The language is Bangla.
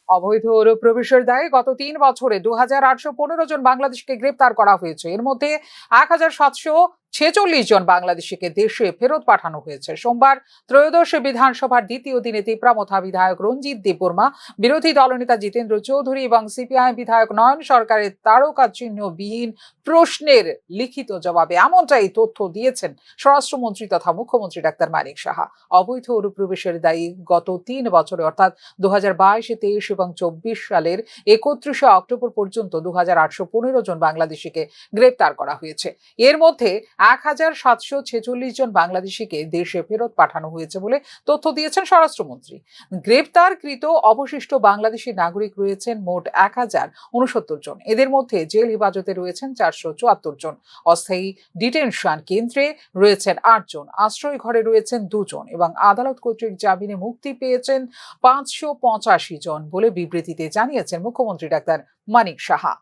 অবৈধ অনুপ্রবেশের দায়ে গত ৩ বছরে ২,৮১৫ জন বাংলাদেশিকে গ্রেপ্তার করা হয়েছে। এর মধ্যে ১,৭৪৬ জন বাংলাদেশিকে দেশে ফেরত পাঠানো হয়েছে। সোমবার ত্রয়োদশ বিধানসভার দ্বিতীয় দিনে তিপ্রামথা বিধায়ক রঞ্জিত দেববর্মা, বিরোধী দলনেতা জিতেন্দ্র চৌধুরী এবং সিপিআইএম বিধায়ক নয়ন সরকারের তারকা চিহ্নবিহীন প্রশ্নের লিখিত জবাবে এমনটাই তথ্য দিয়েছেন স্বরাষ্ট্রমন্ত্রী তথা মুখ্যমন্ত্রী ডাক্তার মানিক সাহা। অবৈধ অনুপ্রবেশের দায়ী গত ৩ বছরে অর্থাৎ ২০২২, ২৩ এবং ২৪ সালের ৩১ অক্টোবর পর্যন্ত ২,৮১৫ জন বাংলাদেশিকে গ্রেপ্তার করা হয়েছে। এর মধ্যে ১,৭৪৬ জন বাংলাদেশিকে দেশে ফেরত পাঠানো হয়েছে বলে তথ্য দিয়েছেন স্বরাষ্ট্রমন্ত্রী। গ্রেপ্তারকৃত অবশিষ্ট বাংলাদেশি নাগরিক রয়েছেন মোট ১,০৬৯ জন। এদের মধ্যে জেল হেফাজতে রয়েছেন ৪৭৪ জন, অস্থায়ী ডিটেনশন কেন্দ্রে রয়েছেন ৮ জন, আশ্রয় ঘরে রয়েছেন ২ জন এবং আদালত কর্তৃক জামিনে মুক্তি পেয়েছেন ৫৮৫ জন বলে বিবৃতিতে জানিয়েছেন মুখ্যমন্ত্রী ডাক্তার মানিক সাহা।